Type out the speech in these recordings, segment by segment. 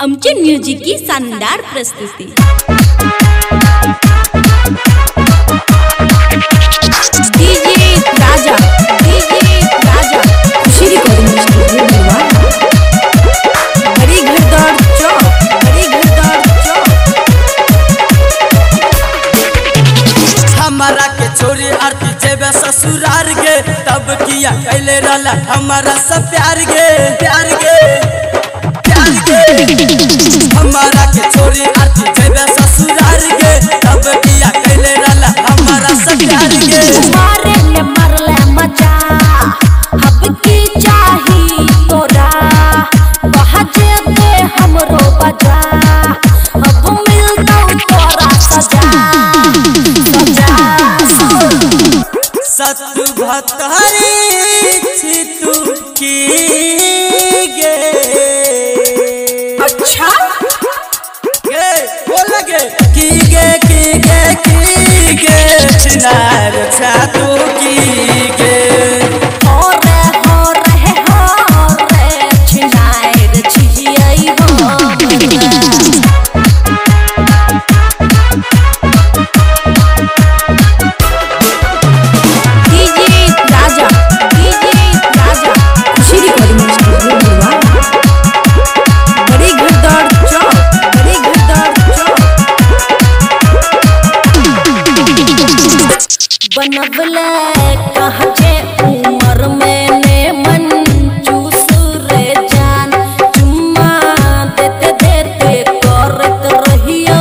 आमचे म्युझिक की शानदार प्रस्तुती। डीजे राजा खुशी रिकॉर्डिंग स्टूडियो भिलवाड़ा, हरी घरदार चौक। हमारा के छोरी आरती जेबे ससुरार गे, तब किया कैले रहला हमारा सब प्यार गे। हमारा के छोरी आरती जेबे ससुरार गे, तब किया कैले रहला हमारा सब प्यार गे। मारे ले मरले मजा अब की चाही तोरा, बहजे दे हमरो बजा, अब मिलता तोरा सजा। सतु भतरी छी तू की गे। अच्छा गे बोल गे की गे चिनार छा तू की गे। हो रे चिनार छियै बनवले कहजे उमर में ने मन चूस रे जान, चुम्मा देते देते करत रहियो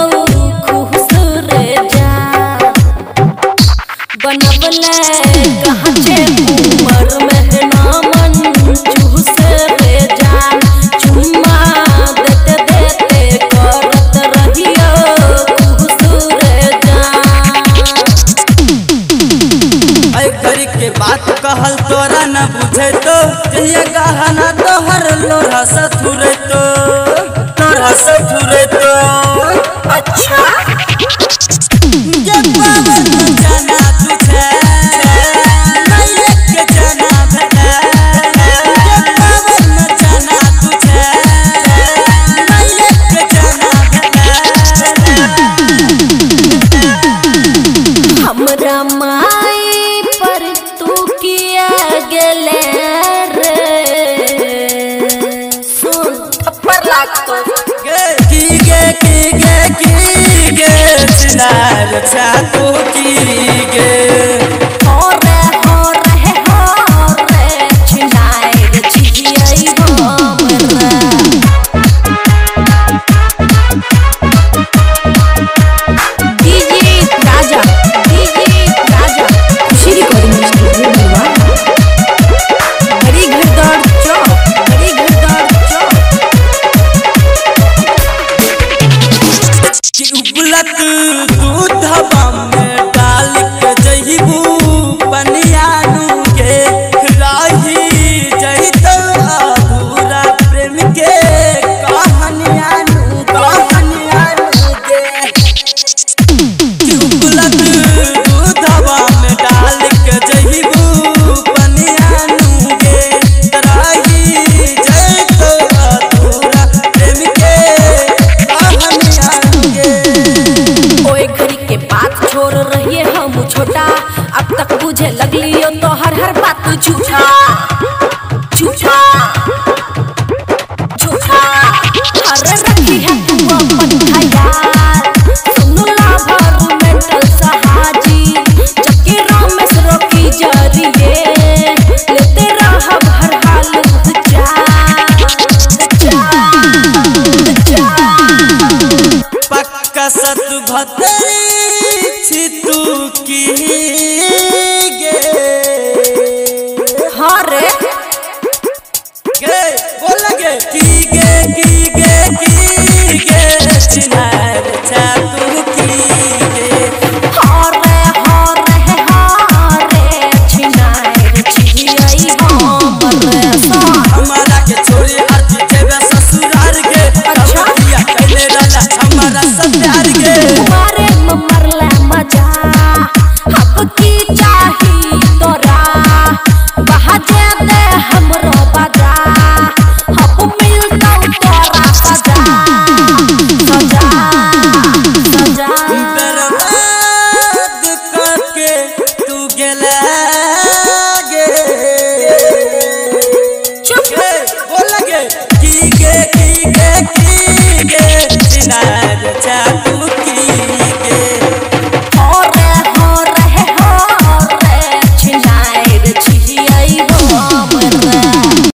खुश रे जान। बनवले कहजे उमर में ना मन चूस रे जान, चुम्मा देते देते करत रहियो खुश रे जान। घरी के बात कहल तोरा न बुझे तो, जहिया गहना तोहर लोढ़ा सथुरे तो। अच्छा ये पावन जाना तुझे नये के जाना भेले। ये पावन जाना तुझे नये के जाना भेले। हमरा माई पर तू किया गेले रे, सुन थप्पड़ लागतो। की गे चिनार छा तू की गे। हो रे चिनार छियै हमरा। डीजे राजा खुशी रिकॉर्डिंग स्टूडियो भिलवाड़ा, हरी घरदार चौक। उबलत दूधवा में डाल के जहिबू पनियानू के, राही जहितो अधूरा प्रेम के कहानियानू के। उबलत दूधवा में डाल के जहिबू पनियानू के, राही जहितो अधूरा प्रेम के कहानियानू के। ओए घड़ी के बात छोड़ रहिए हम छोटा, अब तक बुझे लगलियो तो हर बात झूठा। अरे रखी है तू अपन ख्याल, सुन ला भर मेंटल सहाजी, चक्की रमेश रोकी जरिए लेते रह हर हाल पक्का सत भतरी छी तू की गे। हाँ रे गे बोल गे की गे चिनार छा तू की गे। हाँ रे चिनार छियै हमरा। हमारा के छोरी आरती जेबे ससुरार गे, अच्छा किया कैले रहला हमारा सब प्यार गे। मारे मरले मजा अब की चाही तोरा, बहजे दे हमरो बजा, अब मिलता तोरा सजा। गेले